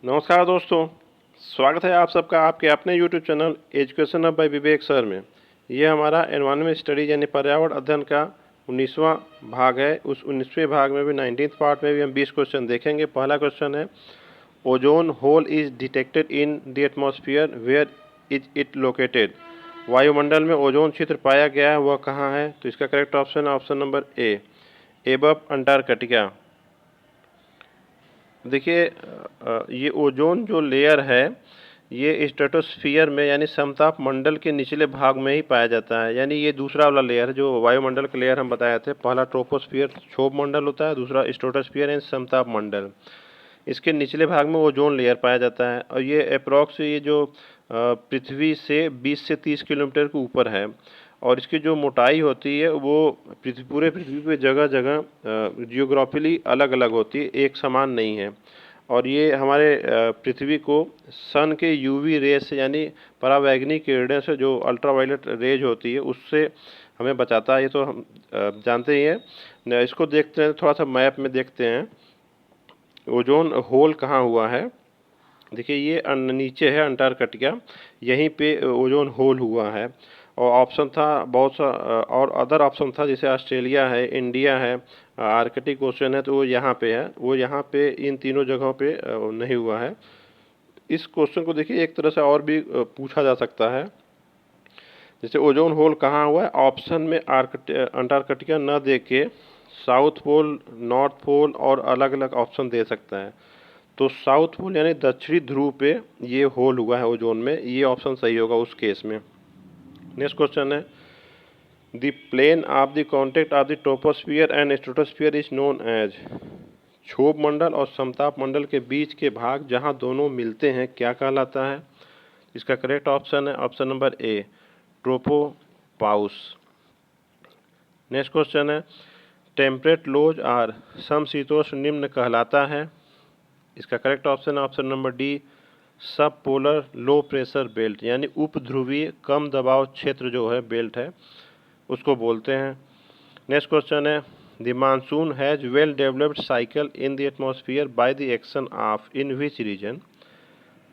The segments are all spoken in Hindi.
नमस्कार दोस्तों, स्वागत है आप सबका आपके अपने YouTube channel education by Vivek sir में। ये हमारा एनवायरनमेंट स्टडीज यानी पर्यावरण अध्ययन का 19वां भाग है। उस 19वें भाग में भी 19th पार्ट में भी हम 20 क्वेश्चन देखेंगे। पहला क्वेश्चन है, ozone hole is detected in the atmosphere, where is it located. वायुमंडल में ओजोन छिद्र पाया गया है, वह कहाँ है? तो इसका करेक्ट ऑप्शन है ऑप्शन नंबर ए, एबव अंटार्कटिका। देखिए ये ओजोन जो लेयर है ये स्ट्रेटोस्फियर में यानी समताप मंडल के निचले भाग में ही पाया जाता है। यानी ये दूसरा वाला लेयर है जो वायुमंडल के लेयर हम बताए थे। पहला ट्रोपोस्फियर क्षोभ मंडल होता है, दूसरा स्ट्रेटोस्फियर यानी समताप मंडल। इसके निचले भाग में ओजोन लेयर पाया जाता है और ये अप्रॉक्स ये जो पृथ्वी से 20 से 30 किलोमीटर के ऊपर है और इसकी जो मोटाई होती है वो पूरे पृथ्वी पे जगह जगह जियोग्राफिकली अलग अलग होती है, एक समान नहीं है। और ये हमारे पृथ्वी को सन के यूवी रेज से यानी परावैंगनी किरणें से जो अल्ट्रावायलेट रेज होती है उससे हमें बचाता है। ये तो हम जानते ही हैं। इसको देखते हैं, थोड़ा सा मैप में देखते हैं ओजोन होल कहाँ हुआ है। देखिए ये नीचे है अंटार्कटिका, यहीं पे ओजोन होल हुआ है। और ऑप्शन था बहुत सा और अदर ऑप्शन था, जैसे ऑस्ट्रेलिया है, इंडिया है, आर्कटिक ओशन है, तो वो यहाँ पे है। वो यहाँ पे इन तीनों जगहों पे नहीं हुआ है। इस क्वेश्चन को देखिए एक तरह से और भी पूछा जा सकता है, जैसे ओजोन होल कहाँ हुआ है। ऑप्शन में अंटार्कटिका न दे के साउथ पोल, नॉर्थ पोल और अलग अलग ऑप्शन दे सकता है। तो साउथ पोल यानी दक्षिणी ध्रुव पे ये होल हुआ है ओजोन में, ये ऑप्शन सही होगा उस केस में। Next question is, the plane of the contact of the troposphere and stratosphere is known as. क्षोभ मंडल और समताप मंडल के बीच के भाग जहां दोनों मिलते हैं क्या कहलाता है? इसका करेक्ट ऑप्शन है option number A, tropopause. Next question है, टेम्परेट लोज आर समशीतोष्ण निम्न कहलाता है। इसका करेक्ट ऑप्शन है option number D, sub polar low pressure belt, यानी उपध्रुवीय कम दबाव क्षेत्र जो है बेल्ट है उसको बोलते हैं। Next question is, the monsoon has well developed cycle in the atmosphere by the action of in which region.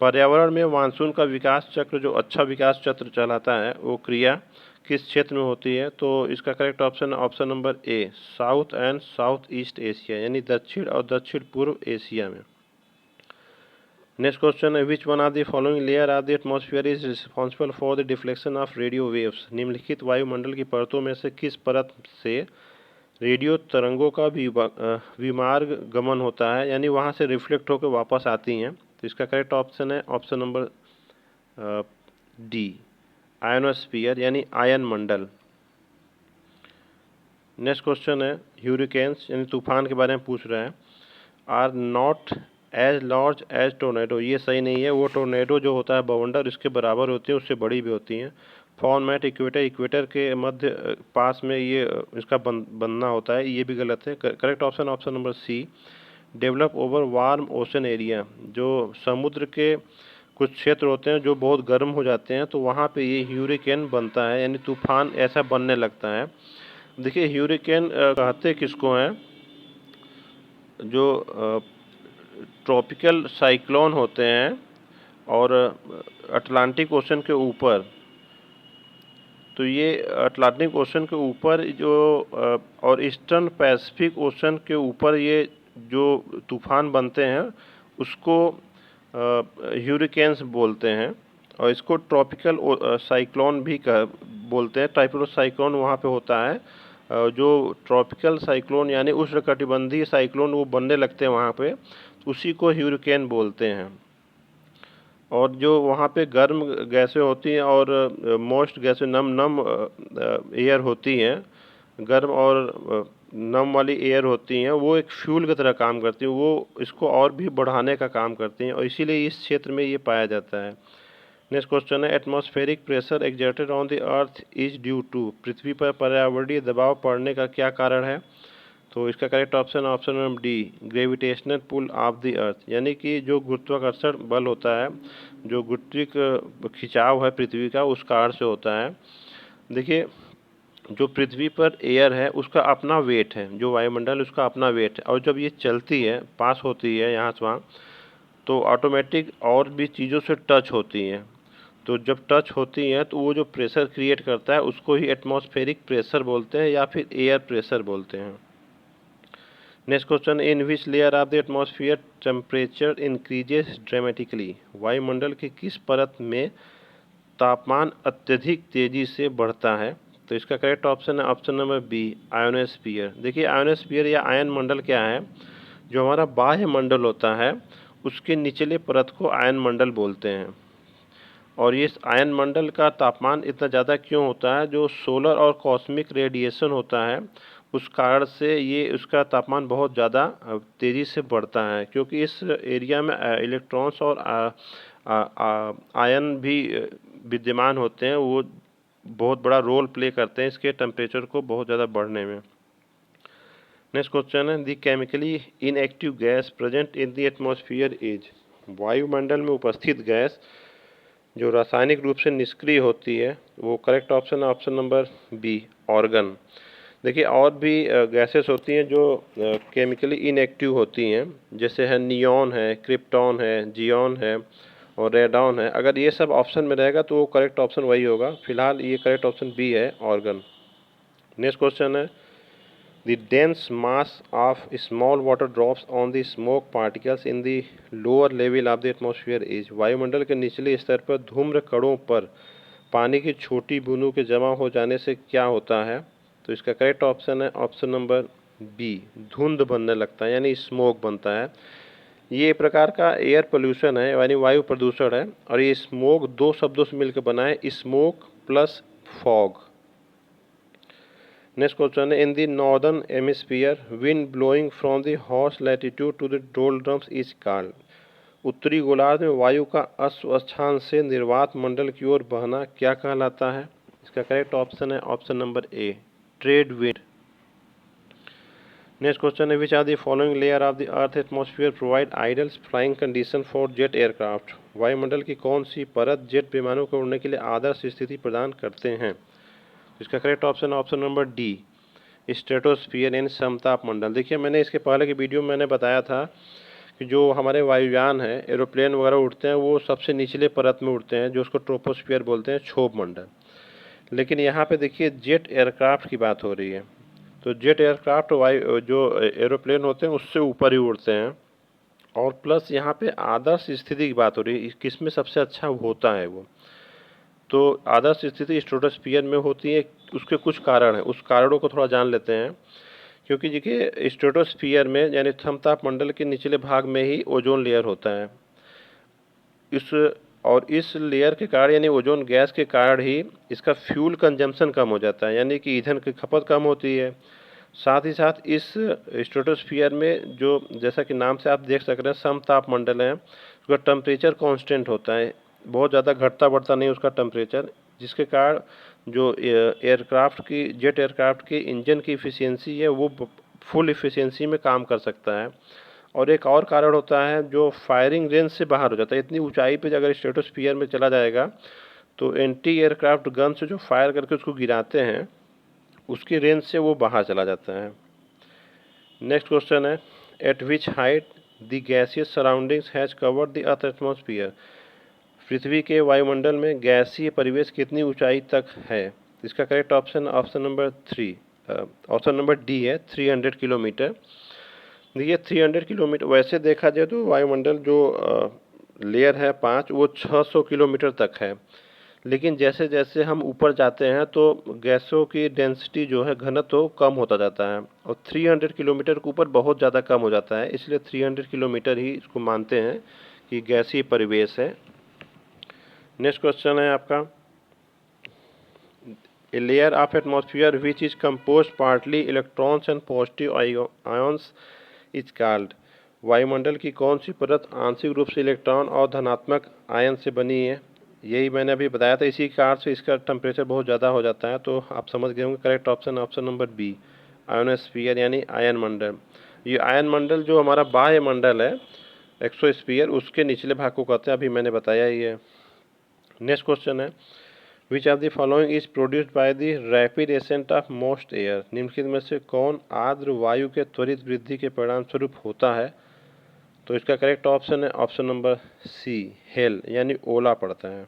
पर्यावरण में मानसून का विकास चक्र जो अच्छा विकास चक्र चलाता है वो क्रिया किस क्षेत्र में होती है? तो इसका करेक्ट ऑप्शन है option number A, south and south east Asia, यानी दक्षिण और दक्षिण पूर्व एशिया में। नेक्स्ट क्वेश्चन है, which one of the following layer of the atmosphere is responsible for the deflection of radio waves. निम्नलिखित वायुमंडल की परतों में से किस परत से रेडियो तरंगों का विमार्ग गमन होता है, यानी वहाँ से रिफ्लेक्ट होकर वापस आती हैं? तो इसका करेक्ट ऑप्शन है ऑप्शन नंबर डी, आयनोस्फीयर यानी आयन मंडल। नेक्स्ट क्वेश्चन है, ह्यूरिकेन्स यानी तूफान के बारे में पूछ रहा है, are not as large as tornado. ये सही नहीं है, वो टोर्नेडो जो होता है बवंडर इसके बराबर होती है, उससे बड़ी भी होती हैं। फॉर्मेट इक्वेटर, इक्वेटर के मध्य पास में ये इसका बनना होता है, ये भी गलत है। Correct option option number C, develop over warm ocean area. जो समुद्र के कुछ क्षेत्र होते हैं जो बहुत गर्म हो जाते हैं तो वहाँ पे ये ह्यूरिकेन बनता है, यानी तूफान ऐसा बनने लगता है। देखिए ह्यूरिकेन कहते किसको हैं? जो ट्रॉपिकल साइक्लोन होते हैं और अटलांटिक ओशन के ऊपर, तो ये अटलांटिक ओशन के ऊपर जो और ईस्टर्न पैसिफिक ओशन के ऊपर ये जो तूफान बनते हैं उसको ह्यूरिकेन्स बोलते हैं। और इसको ट्रॉपिकल साइक्लोन भी बोलते हैं। ट्रॉपिकल साइक्लोन वहाँ पे होता है, जो ट्रॉपिकल साइक्लोन यानी उष्णकटिबंधीय साइक्लोन वो बनने लगते हैं वहाँ पे, उसी को ह्यूरिकेन बोलते हैं। और जो वहाँ पे गर्म गैसें होती हैं और मॉइस्ट गैसें नम एयर होती हैं, गर्म और नम वाली एयर होती हैं, वो एक फ्यूल की तरह काम करती हैं, वो इसको और भी बढ़ाने का काम करती हैं और इसीलिए इस क्षेत्र में ये पाया जाता है। नेक्स्ट क्वेश्चन है, atmospheric pressure exerted on the earth is due to. पृथ्वी पर पर्यावरणीय दबाव पड़ने का क्या कारण है? तो इसका correct option option number D, gravitational pull of the earth, यानी कि जो गुरुत्वाकर्षण बल होता है, जो गुरुत्विक खिंचाव है पृथ्वी का, उस कारण से होता है। देखिए जो पृथ्वी पर एयर है उसका अपना वेट है, जो वायुमंडल उसका अपना वेट है, और जब ये चलती है पास होती है यहाँ से वहाँ तो ऑटोमेटिक और भी चीज़ों से टच होती हैं। तो जब टच होती हैं तो वो जो प्रेशर क्रिएट करता है उसको ही एटमॉस्फेरिक प्रेशर बोलते हैं या फिर एयर प्रेशर बोलते हैं। Next question, in which layer of the atmosphere temperature increases dramatically. वायुमंडल की किस परत में तापमान अत्यधिक तेजी से बढ़ता है? तो इसका करेक्ट ऑप्शन है ऑप्शन नंबर बी, आयोनोस्फीयर। देखिए आयोनोस्फीयर या आयन मंडल क्या है? जो हमारा बाह्य मंडल होता है उसके निचले परत को आयन मंडल बोलते हैं। और ये आयन मंडल का तापमान इतना ज़्यादा क्यों होता है? जो सोलर और कॉस्मिक रेडिएशन होता है उस कारण से ये उसका तापमान बहुत ज़्यादा तेज़ी से बढ़ता है, क्योंकि इस एरिया में इलेक्ट्रॉन्स और आयन भी विद्यमान होते हैं। वो बहुत बड़ा रोल प्ले करते हैं इसके टेम्परेचर को बहुत ज़्यादा बढ़ने में। Next question is, the chemically inactive gas present in the atmosphere is. वायुमंडल में उपस्थित गैस जो रासायनिक रूप से निष्क्रिय होती है वो करेक्ट ऑप्शन है ऑप्शन नंबर बी, ऑर्गन। देखिए और भी गैसेस होती हैं जो केमिकली इनएक्टिव होती हैं, जैसे है नियॉन है, क्रिप्टॉन है, जियॉन है और रेडॉन है। अगर ये सब ऑप्शन में रहेगा तो वो करेक्ट ऑप्शन वही होगा। फिलहाल ये करेक्ट ऑप्शन बी है, organ. Next question is, the dense mass of small water drops on the smoke particles in the lower level of the atmosphere is. वायुमंडल के निचले स्तर पर धूम्र कणों पर पानी की छोटी बूंदों के जमा हो जाने से क्या होता है? तो इसका करेक्ट ऑप्शन है ऑप्शन नंबर बी, धुंध बनने लगता है यानी स्मोक बनता है। ये एक प्रकार का एयर पोल्यूशन है यानी वायु प्रदूषण है, और ये स्मोक दो शब्दों से मिलकर बना है, smoke plus fog. Next question है, in the northern hemisphere wind blowing from the hot latitude to the doldrums is called. उत्तरी गोलार्ध में वायु का अश्वस्थान से निर्वात मंडल की ओर बहना क्या कहलाता है? इसका करेक्ट ऑप्शन है option number A, trade wind. Next question है, which are the following layer of the earth atmosphere provide ideal flying condition for jet aircraft. वायुमंडल की कौन सी परत जेट विमानों को उड़ने के लिए आदर्श स्थिति प्रदान करते हैं? इसका correct option option number D, stratosphere यानी समताप मंडल। देखिए मैंने इसके पहले की वीडियो में मैंने बताया था कि जो हमारे वायुयान है, एरोप्लेन वगैरह उड़ते हैं वो सबसे निचले परत में उड़ते हैं जो उसको ट्रोपोस्फियर बोलते हैं, क्षोभ मंडल। लेकिन यहाँ पे देखिए जेट एयरक्राफ्ट की बात हो रही है, तो जेट एयरक्राफ्ट वायु जो एरोप्लेन होते हैं उससे ऊपर ही उड़ते हैं। और प्लस यहाँ पे आदर्श स्थिति की बात हो रही है, किसमें सबसे अच्छा होता है वो। तो आदर्श स्थिति स्ट्रेटोस्फियर में होती है। उसके कुछ कारण हैं, उस कारणों को थोड़ा जान लेते हैं। क्योंकि देखिए स्ट्रेटोस्फियर में यानी समताप मंडल के निचले भाग में ही ओजोन लेयर होता है। इस लेयर के कारण यानी ओजोन गैस के कारण ही इसका फ्यूल कंजम्पशन कम हो जाता है, यानी कि ईंधन की खपत कम होती है। साथ ही साथ इस स्ट्रेटोस्फियर में जो जैसा कि नाम से आप देख सक रहे हैं समताप मंडल है, उसका टेम्परेचर कांस्टेंट होता है, बहुत ज़्यादा घटता बढ़ता नहीं उसका टेम्परेचर, जिसके कारण जो जेट एयरक्राफ्ट की इंजन की इफ़िशियंसी है वो फुल इफ़िशियंसी में काम कर सकता है। और एक और कारण होता है जो फायरिंग रेंज से बाहर हो जाता है। इतनी ऊंचाई पे अगर स्ट्रेटोस्फियर में चला जाएगा तो एंटी एयरक्राफ्ट गन से जो फायर करके उसको गिराते हैं उसकी रेंज से वो बाहर चला जाता है। नेक्स्ट क्वेश्चन है, at which height the gaseous surroundings has covered the earth atmosphere. पृथ्वी के वायुमंडल में गैसीय परिवेश कितनी ऊंचाई तक है? इसका correct option option number D है, 300 किलोमीटर। देखिए 300 किलोमीटर, वैसे देखा जाए तो वायुमंडल जो लेयर है 5 वो 600 किलोमीटर तक है। लेकिन जैसे जैसे हम ऊपर जाते हैं तो गैसों की डेंसिटी जो है घनत्व कम होता जाता है, और 300 किलोमीटर के ऊपर बहुत ज़्यादा कम हो जाता है, इसलिए 300 किलोमीटर ही इसको मानते हैं कि गैसीय परिवेश है। नेक्स्ट क्वेश्चन है आपका, a layer of atmosphere which is composed partly electrons and positive ions is called. वायुमंडल की कौन सी परत आंशिक रूप से इलेक्ट्रॉन और धनात्मक आयन से बनी है? यही मैंने अभी बताया था, इसी कारण से इसका टेम्परेचर बहुत ज़्यादा हो जाता है। तो आप समझ गए होंगे correct option option number B, ionosphere यानी आयन मंडल। ये आयन मंडल जो हमारा बाह्य मंडल है एक्सोस्फीयर, उसके निचले भाग को कहते हैं, अभी मैंने बताया ही है। नेक्स्ट क्वेश्चन है, which of the following is produced by the rapid ascent of most air. निम्नलिखित में से कौन आर्द्र वायु के त्वरित वृद्धि के परिणाम स्वरूप होता है? तो इसका करेक्ट ऑप्शन है ऑप्शन नंबर सी, हेल यानी ओला पड़ता है।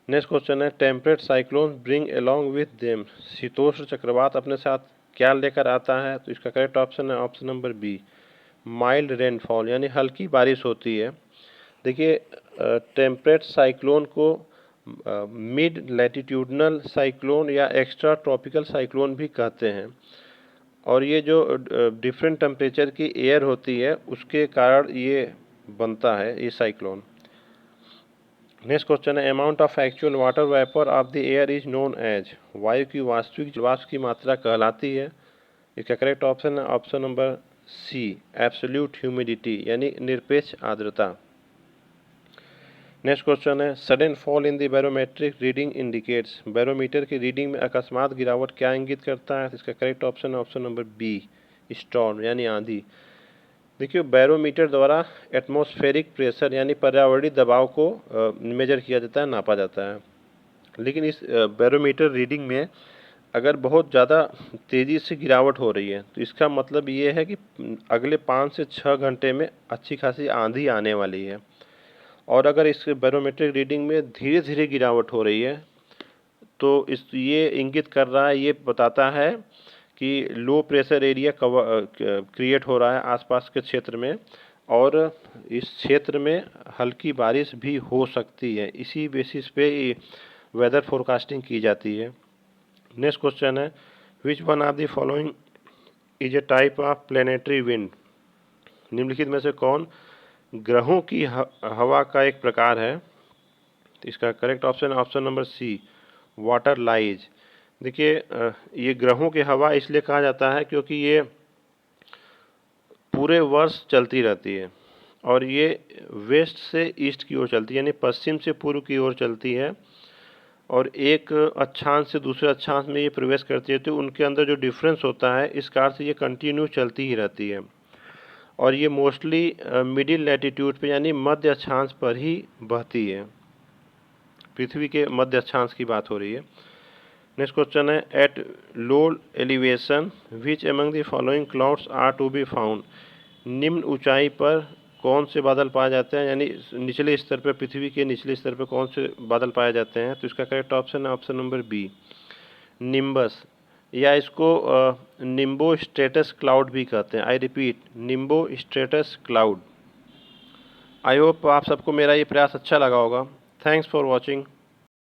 नेक्स्ट क्वेश्चन है temperate cyclone bring along with them, शीतोष्ण चक्रवात अपने साथ क्या लेकर आता है? तो इसका करेक्ट ऑप्शन है option number B, mild rainfall यानी हल्की बारिश होती है। देखिए टेम्परेट साइक्लोन को मिड लैटिट्यूडनल साइक्लोन या एक्स्ट्रा ट्रॉपिकल साइक्लोन भी कहते हैं, और ये जो डिफरेंट टेम्परेचर की एयर होती है उसके कारण ये बनता है ये cyclone. Next question is amount of actual water vapour of the air is known as, वायु की वास्तविक वाष्प की मात्रा कहलाती है। इसका करेक्ट ऑप्शन है option number C, absolute humidity यानी निरपेक्ष आर्द्रता। Next question is sudden fall in the barometric reading indicates, barometer की रीडिंग में अकस्मात गिरावट क्या इंगित करता है? इसका करेक्ट ऑप्शन है ऑप्शन नंबर बी, स्टॉर्म यानी आंधी। देखिए बैरोमीटर द्वारा एटमॉस्फेरिक प्रेशर यानी पर्यावरणीय दबाव को मेजर किया जाता है, नापा जाता है। लेकिन इस बैरोमीटर रीडिंग में अगर बहुत ज़्यादा तेज़ी से गिरावट हो रही है तो इसका मतलब ये है कि अगले 5 से 6 घंटे में अच्छी खासी आंधी आने वाली है। और अगर इस बैरोमेट्रिक रीडिंग में धीरे धीरे गिरावट हो रही है तो ये इंगित कर रहा है, ये बताता है कि लो प्रेशर एरिया क्रिएट हो रहा है आसपास के क्षेत्र में, और इस क्षेत्र में हल्की बारिश भी हो सकती है। इसी बेसिस पे वेदर फोरकास्टिंग की जाती है। नेक्स्ट क्वेश्चन है which one of the following is a type of planetary wind, निम्नलिखित में से कौन ग्रहों की हवा का एक प्रकार है? तो इसका correct option option number C, water lies. देखिए ये ग्रहों की हवा इसलिए कहा जाता है क्योंकि ये पूरे वर्ष चलती रहती है और ये वेस्ट से ईस्ट की ओर चलती है यानी पश्चिम से पूर्व की ओर चलती है, और एक अक्षांश से दूसरे अक्षांश में ये प्रवेश करती है तो उनके अंदर जो डिफरेंस होता है इस कारण से ये कंटिन्यू चलती ही रहती है, और ये मोस्टली मिडिल लैटिट्यूड पे यानी मध्य अक्षांश पर ही बहती है। पृथ्वी के मध्य अक्षांश की बात हो रही है। नेक्स्ट क्वेश्चन है at low elevation which among the following clouds are to be found, निम्न ऊंचाई पर कौन से बादल पाए जाते हैं, यानी निचले स्तर पर पृथ्वी के निचले स्तर पर कौन से बादल पाए जाते हैं? तो इसका करेक्ट ऑप्शन है ऑप्शन नंबर बी, निम्बस, या इसको निम्बो स्ट्रेटस क्लाउड भी कहते हैं। I repeat, nimbostratus cloud. I hope आप सबको मेरा ये प्रयास अच्छा लगा होगा। Thanks for watching.